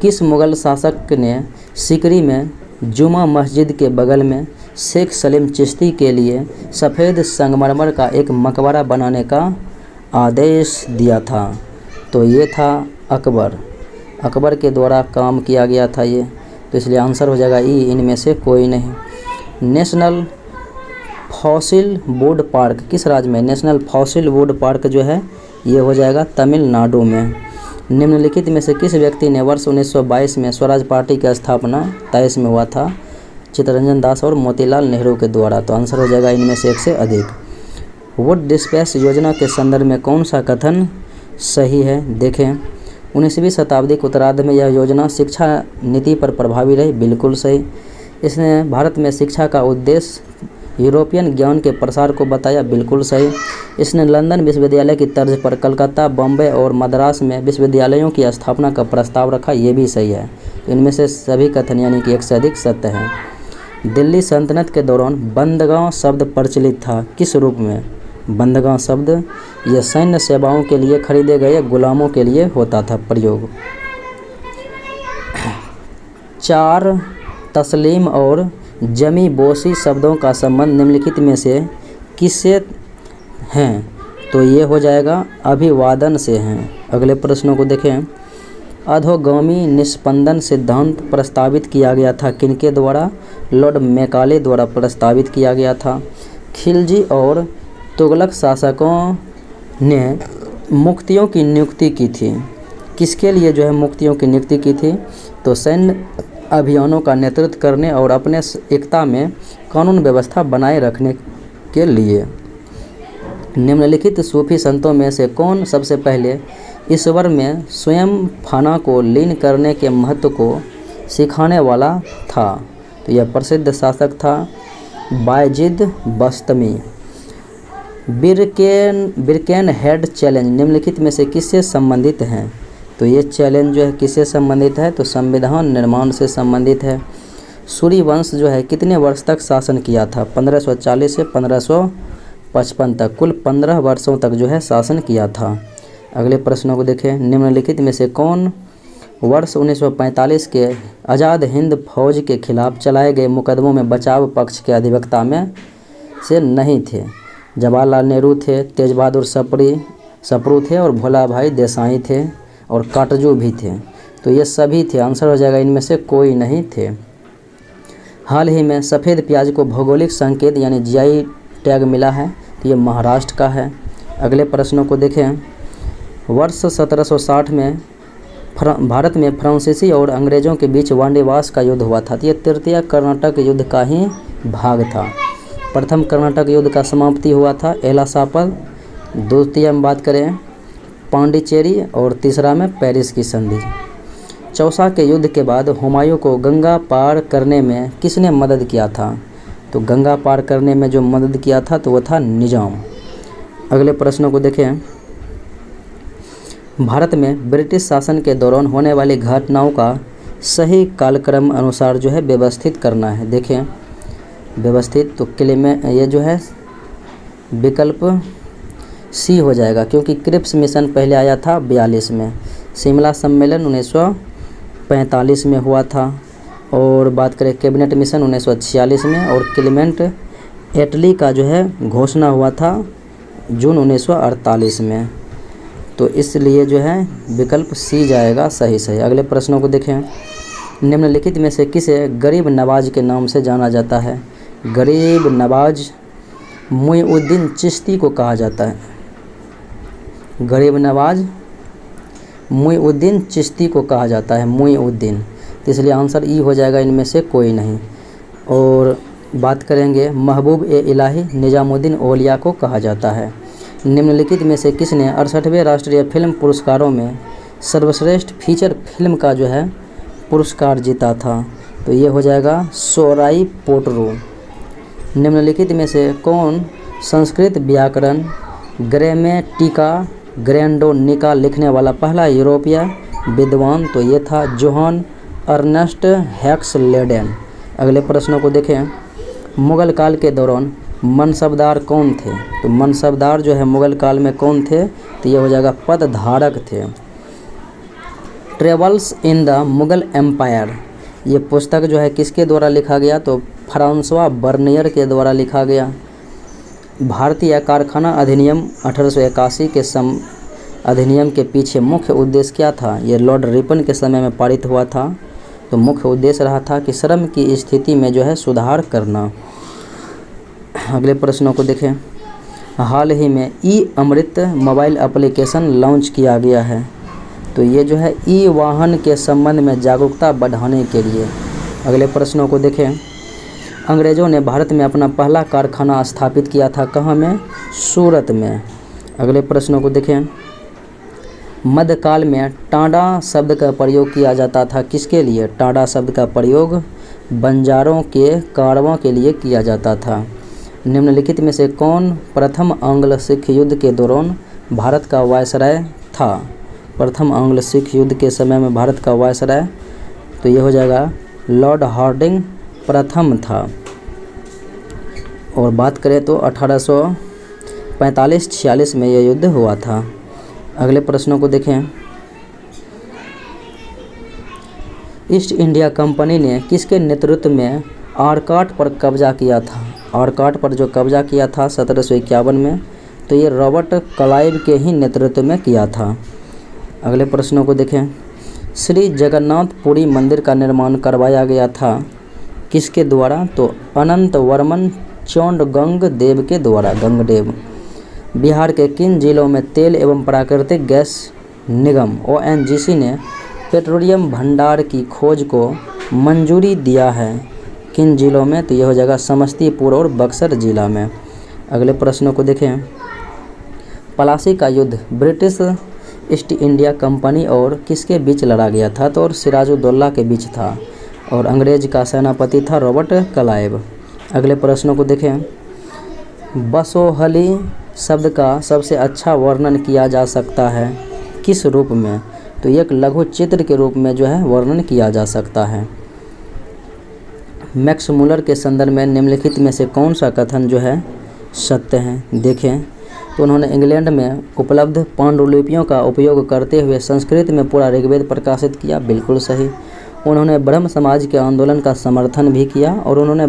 किस मुगल शासक ने सीकरी में जुमा मस्जिद के बगल में शेख सलीम चिश्ती के लिए सफ़ेद संगमरमर का एक मकबरा बनाने का आदेश दिया था? तो ये था अकबर। अकबर के द्वारा काम किया गया था ये, तो इसलिए आंसर हो जाएगा ई, इनमें से कोई नहीं। नेशनल फॉसिल वुड पार्क किस राज्य में? नेशनल फॉसिल वुड पार्क जो है ये हो जाएगा तमिलनाडु में। निम्नलिखित में से किस व्यक्ति ने वर्ष 1922 में स्वराज पार्टी की स्थापना 23 में हुआ था? चित्तरंजन दास और मोतीलाल नेहरू के द्वारा। तो आंसर हो जाएगा इनमें से एक से अधिक। वुड डिस्पैच योजना के संदर्भ में कौन सा कथन सही है? देखें 19वीं शताब्दी के उत्तरार्ध में यह योजना शिक्षा नीति पर प्रभावी रही, बिल्कुल सही। इसने भारत में शिक्षा का उद्देश्य यूरोपियन ज्ञान के प्रसार को बताया, बिल्कुल सही। इसने लंदन विश्वविद्यालय की तर्ज पर कलकत्ता, बॉम्बे और मद्रास में विश्वविद्यालयों की स्थापना का प्रस्ताव रखा, ये भी सही है। इनमें से सभी कथन यानी कि एक से अधिक सत्य हैं। दिल्ली सल्तनत के दौरान बंदगांव शब्द प्रचलित था, किस रूप में? बंदगांव शब्द यह सैन्य सेवाओं के लिए खरीदे गए गुलामों के लिए होता था प्रयोग। 4 तस्लीम और जमी बोसी शब्दों का संबंध निम्नलिखित में से किससे हैं? तो ये हो जाएगा अभिवादन से हैं। अगले प्रश्नों को देखें। अधोगामी निस्पंदन सिद्धांत प्रस्तावित किया गया था किनके द्वारा? लॉर्ड मैकाले द्वारा प्रस्तावित किया गया था। खिलजी और तुगलक शासकों ने मुक्तियों की नियुक्ति की थी। किसके लिए जो है मुक्तियों की नियुक्ति की थी? तो सैन्य अभियानों का नेतृत्व करने और अपने एकता में कानून व्यवस्था बनाए रखने के लिए। निम्नलिखित सूफी संतों में से कौन सबसे पहले ईश्वर में स्वयं फाना को लीन करने के महत्व को सिखाने वाला था? तो यह प्रसिद्ध शासक था बायजिद बस्तमी। बिरकेन हेड चैलेंज निम्नलिखित में से किससे संबंधित हैं? तो ये चैलेंज जो है किससे संबंधित है? तो संविधान निर्माण से संबंधित है। सूर्यवंश जो है कितने वर्ष तक शासन किया था? 1540 से 1555 तक, कुल 15 वर्षों तक जो है शासन किया था। अगले प्रश्नों को देखें। निम्नलिखित में से कौन वर्ष 1945 के आज़ाद हिंद फौज के खिलाफ चलाए गए मुकदमों में बचाव पक्ष के अधिवक्ता में से नहीं थे? जवाहरलाल नेहरू थे, तेज बहादुर सप्रू थे और भोला भाई देसाई थे और काटजू भी थे। तो ये सभी थे, आंसर हो जाएगा इनमें से कोई नहीं थे। हाल ही में सफ़ेद प्याज को भौगोलिक संकेत यानी जीआई टैग मिला है, तो ये महाराष्ट्र का है। अगले प्रश्नों को देखें। वर्ष 1760 में भारत में फ्रांसीसी और अंग्रेज़ों के बीच वांडीवास का युद्ध हुआ था। तो ये तृतीय कर्नाटक युद्ध का ही भाग था। प्रथम कर्नाटक युद्ध का समाप्ति हुआ था एलासा पर। द्वितीय में बात करें पांडिचेरी और तीसरा में पेरिस की संधि। चौसा के युद्ध के बाद हुमायूं को गंगा पार करने में किसने मदद किया था? तो गंगा पार करने में जो मदद किया था तो वो था निजाम। अगले प्रश्नों को देखें। भारत में ब्रिटिश शासन के दौरान होने वाली घटनाओं का सही कालक्रम अनुसार जो है व्यवस्थित करना है। देखें व्यवस्थित, तो किले में ये जो है विकल्प सी हो जाएगा, क्योंकि क्रिप्स मिशन पहले आया था 42 में, शिमला सम्मेलन 1945 में हुआ था, और बात करें कैबिनेट मिशन 1946 में, और क्लेमेंट एटली का जो है घोषणा हुआ था जून 1948 में। तो इसलिए जो है विकल्प सी जाएगा सही। अगले प्रश्नों को देखें। निम्नलिखित में से किसे गरीब नवाज के नाम से जाना जाता है? गरीब नवाज मुइनुद्दीन चिश्ती को कहा जाता है। गरीब नवाज मुइनुद्दीन चिश्ती को कहा जाता है, मुइनुद्दीन। तो इसलिए आंसर ई हो जाएगा, इनमें से कोई नहीं। और बात करेंगे महबूब ए इलाही निजामुद्दीन औलिया को कहा जाता है। निम्नलिखित में से किसने 68वें राष्ट्रीय फिल्म पुरस्कारों में सर्वश्रेष्ठ फीचर फिल्म का जो है पुरस्कार जीता था? तो ये हो जाएगा सोराई पोटरू। निम्नलिखित में से कौन संस्कृत व्याकरण ग्रामेटिका ग्रैंडोनिका लिखने वाला पहला यूरोपीय विद्वान? तो ये था जोहान अर्नेस्ट हैक्सलेडन। अगले प्रश्नों को देखें। मुगल काल के दौरान मनसबदार कौन थे? तो मनसबदार जो है मुगल काल में कौन थे? तो ये हो जाएगा पदधारक थे। Travels in the Mughal empire, ये पुस्तक जो है किसके द्वारा लिखा गया? तो फ्रांसवा बर्नियर के द्वारा लिखा गया। भारतीय कारखाना अधिनियम 1881 के अधिनियम के पीछे मुख्य उद्देश्य क्या था? ये लॉर्ड रिपन के समय में पारित हुआ था। तो मुख्य उद्देश्य रहा था कि श्रम की स्थिति में जो है सुधार करना। अगले प्रश्नों को देखें। हाल ही में ई अमृत मोबाइल एप्लीकेशन लॉन्च किया गया है। तो ये जो है ई वाहन के संबंध में जागरूकता बढ़ाने के लिए। अगले प्रश्नों को देखें। अंग्रेज़ों ने भारत में अपना पहला कारखाना स्थापित किया था कहाँ में? सूरत में। अगले प्रश्नों को देखें। मध्यकाल में टाँडा शब्द का प्रयोग किया जाता था किसके लिए? टाँडा शब्द का प्रयोग बंजारों के कारवां के लिए किया जाता था। निम्नलिखित में से कौन प्रथम आंग्ल सिख युद्ध के दौरान भारत का वायसराय था? प्रथम आंग्ल सिख युद्ध के समय में भारत का वायसराय, तो ये हो जाएगा लॉर्ड हार्डिंग प्रथम था। और बात करें तो 1845-46 में यह युद्ध हुआ था। अगले प्रश्नों को देखें। ईस्ट इंडिया कंपनी ने किसके नेतृत्व में आरकाट पर कब्जा किया था? आरकाट पर जो कब्जा किया था 1751 में, तो ये रॉबर्ट क्लाइव के ही नेतृत्व में किया था। अगले प्रश्नों को देखें। श्री जगन्नाथपुरी मंदिर का निर्माण करवाया गया था किसके द्वारा? तो अनंत वर्मन चौंडगंग देव के द्वारा, गंगदेव। बिहार के किन जिलों में तेल एवं प्राकृतिक गैस निगम ONGC ने पेट्रोलियम भंडार की खोज को मंजूरी दिया है? किन जिलों में? तो यह हो जाएगा समस्तीपुर और बक्सर जिला में। अगले प्रश्नों को देखें। पलासी का युद्ध ब्रिटिश ईस्ट इंडिया कंपनी और किसके बीच लड़ा गया था? तो और सिराजुद्दौला के बीच था और अंग्रेज का सेनापति था रॉबर्ट क्लाइव। अगले प्रश्नों को देखें। बसोहली शब्द का सबसे अच्छा वर्णन किया जा सकता है किस रूप में? तो एक लघु चित्र के रूप में जो है वर्णन किया जा सकता है। मैक्स मुलर के संदर्भ में निम्नलिखित में से कौन सा कथन जो है सत्य है? देखें तो उन्होंने इंग्लैंड में उपलब्ध पांडुलिपियों का उपयोग करते हुए संस्कृत में पूरा ऋग्वेद प्रकाशित किया, बिल्कुल सही। उन्होंने ब्रह्म समाज के आंदोलन का समर्थन भी किया और उन्होंने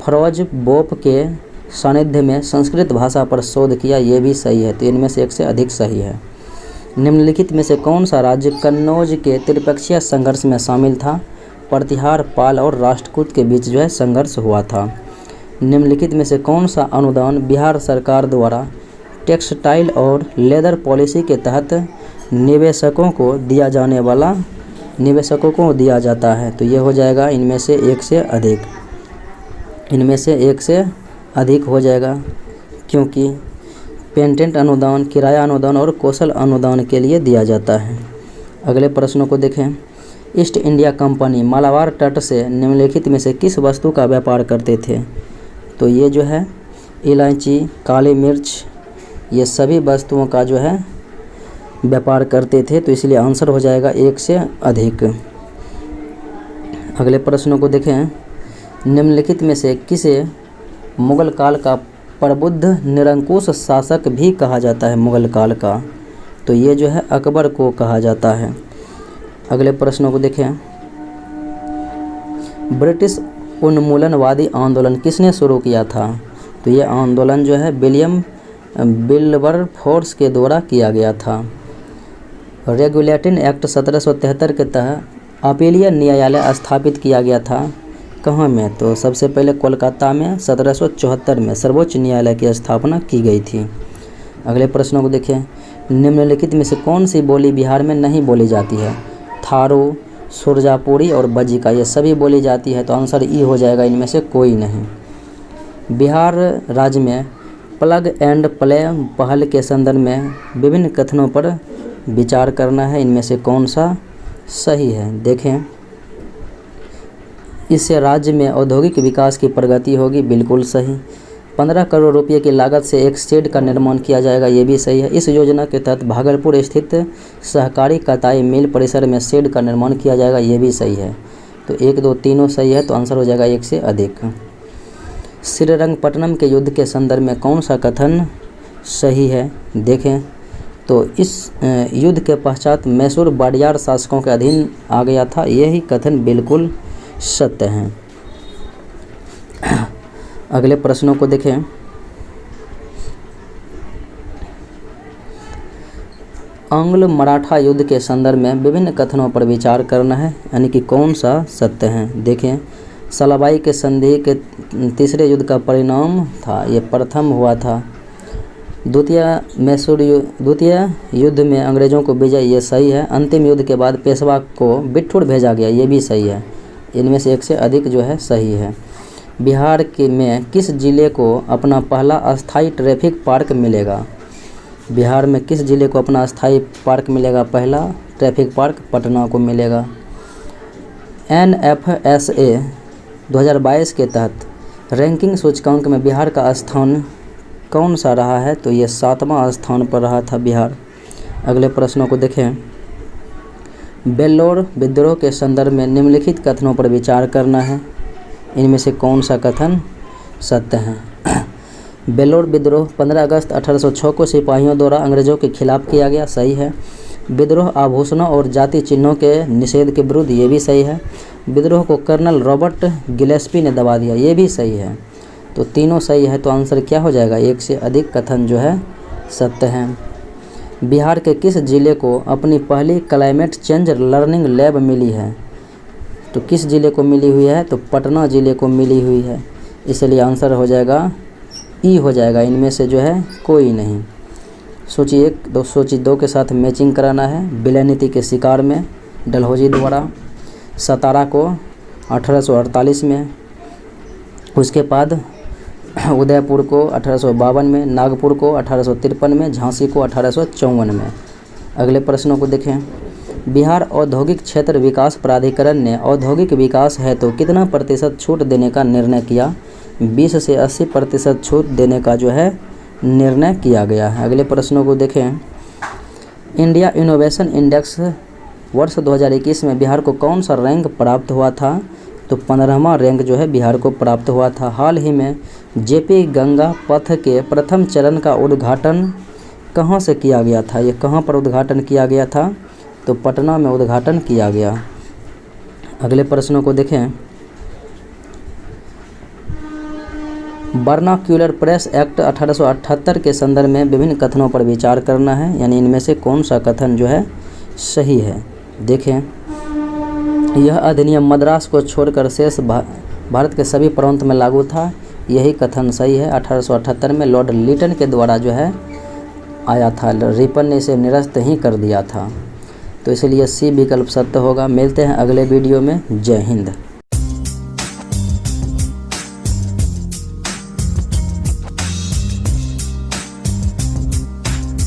फरोज बोप के सानिध्य में संस्कृत भाषा पर शोध किया, ये भी सही है। तो इनमें से एक से अधिक सही है। निम्नलिखित में से कौन सा राज्य कन्नौज के त्रिपक्षीय संघर्ष में शामिल था? प्रतिहार, पाल और राष्ट्रकूट के बीच जो है संघर्ष हुआ था। निम्नलिखित में से कौन सा अनुदान बिहार सरकार द्वारा टेक्सटाइल और लेदर पॉलिसी के तहत निवेशकों को दिया जाता है? तो ये हो जाएगा इनमें से एक से अधिक, इनमें से एक से अधिक हो जाएगा, क्योंकि पेटेंट अनुदान, किराया अनुदान और कौशल अनुदान के लिए दिया जाता है। अगले प्रश्नों को देखें। ईस्ट इंडिया कंपनी मालाबार तट से निम्नलिखित में से किस वस्तु का व्यापार करते थे? तो ये जो है इलायची, काली मिर्च, ये सभी वस्तुओं का जो है व्यापार करते थे, तो इसलिए आंसर हो जाएगा एक से अधिक। अगले प्रश्नों को देखें। निम्नलिखित में से किसे मुगल काल का प्रबुद्ध निरंकुश शासक भी कहा जाता है? मुगल काल का, तो ये जो है अकबर को कहा जाता है। अगले प्रश्नों को देखें। ब्रिटिश उन्मूलनवादी आंदोलन किसने शुरू किया था? तो ये आंदोलन जो है विलियम विल्बरफोर्स के द्वारा किया गया था। रेगुलेटिंग एक्ट 1773 के तहत अपीलीय न्यायालय स्थापित किया गया था कहाँ में? तो सबसे पहले कोलकाता में 1774 में सर्वोच्च न्यायालय की स्थापना की गई थी। अगले प्रश्नों को देखें। निम्नलिखित में से कौन सी बोली बिहार में नहीं बोली जाती है? थारू, सुरजापुरी और बज्जिका, ये सभी बोली जाती है, तो आंसर ई हो जाएगा, इनमें से कोई नहीं। बिहार राज्य में प्लग एंड प्ले पहल के संदर्भ में विभिन्न कथनों पर विचार करना है, इनमें से कौन सा सही है? देखें। इससे राज्य में औद्योगिक विकास की प्रगति होगी, बिल्कुल सही। 15 करोड़ रुपये की लागत से एक शेड का निर्माण किया जाएगा, ये भी सही है। इस योजना के तहत भागलपुर स्थित सहकारी कताई मिल परिसर में शेड का निर्माण किया जाएगा, ये भी सही है। तो 1, 2, तीनों सही है, तो आंसर हो जाएगा एक से अधिक। श्रीरंगपट्टनम के युद्ध के संदर्भ में कौन सा कथन सही है? देखें तो इस युद्ध के पश्चात मैसूर वाडियार शासकों के अधीन आ गया था, यही कथन बिल्कुल सत्य है। अगले प्रश्नों को देखें। आंग्ल मराठा युद्ध के संदर्भ में विभिन्न कथनों पर विचार करना है, यानी कि कौन सा सत्य है। देखें, सलाबाई के संधि के तीसरे युद्ध का परिणाम था, ये प्रथम हुआ था। द्वितीय युद्ध में अंग्रेज़ों को विजय, ये सही है। अंतिम युद्ध के बाद पेशवा को बिठूर भेजा गया, ये भी सही है। इनमें से एक से अधिक जो है सही है। बिहार के में किस जिले को अपना पहला अस्थाई ट्रैफिक पार्क मिलेगा? बिहार में किस जिले को अपना अस्थाई पार्क मिलेगा? पहला ट्रैफिक पार्क पटना को मिलेगा। NFSA 2022 के तहत रैंकिंग सूचकांक में बिहार का स्थान कौन सा रहा है? तो ये 7वां स्थान पर रहा था बिहार। अगले प्रश्नों को देखें। बेल्लोर विद्रोह के संदर्भ में निम्नलिखित कथनों पर विचार करना है, इनमें से कौन सा कथन सत्य है? बेल्लोर विद्रोह 15 अगस्त 1806 को सिपाहियों द्वारा अंग्रेज़ों के खिलाफ किया गया, सही है। विद्रोह आभूषणों और जाति चिन्हों के निषेध के विरुद्ध, ये भी सही है। विद्रोह को कर्नल रॉबर्ट गिलेस्पी ने दबा दिया, ये भी सही है। तो तीनों सही है, तो आंसर क्या हो जाएगा? एक से अधिक कथन जो है सत्य है। बिहार के किस जिले को अपनी पहली क्लाइमेट चेंज लर्निंग लैब मिली है? तो किस जिले को मिली हुई है? तो पटना जिले को मिली हुई है। इसलिए आंसर हो जाएगा ई हो जाएगा, इनमें से जो है कोई नहीं। सूची 1 सूची 2 के साथ मैचिंग कराना है। विलय नीति के शिकार में डलहौजी द्वारा, सतारा को 1848 में, उसके बाद उदयपुर को 1852 में, नागपुर को 1853 में, झांसी को 1854 में। अगले प्रश्नों को देखें। बिहार औद्योगिक क्षेत्र विकास प्राधिकरण ने औद्योगिक विकास है तो कितना प्रतिशत छूट देने का निर्णय किया? 20 से 80% छूट देने का जो है निर्णय किया गया है। अगले प्रश्नों को देखें। इंडिया इनोवेशन इंडेक्स वर्ष 2021 में बिहार को कौन सा रैंक प्राप्त हुआ था? तो 15वां रैंक जो है बिहार को प्राप्त हुआ था। हाल ही में जेपी गंगा पथ के प्रथम चरण का उद्घाटन कहाँ से किया गया था? ये कहाँ पर उद्घाटन किया गया था? तो पटना में उद्घाटन किया गया। अगले प्रश्नों को देखें। वर्नाक्यूलर प्रेस एक्ट 1878 के संदर्भ में विभिन्न कथनों पर विचार करना है, यानी इनमें से कौन सा कथन जो है सही है? देखें, यह अधिनियम मद्रास को छोड़कर शेष भारत के सभी प्रांत में लागू था। यही कथन सही है। 1878 में लॉर्ड लिटन के द्वारा जो है आया था, रिपन ने इसे निरस्त ही कर दिया था। तो इसलिए सी विकल्प सत्य होगा। मिलते हैं अगले वीडियो में। जय हिंद।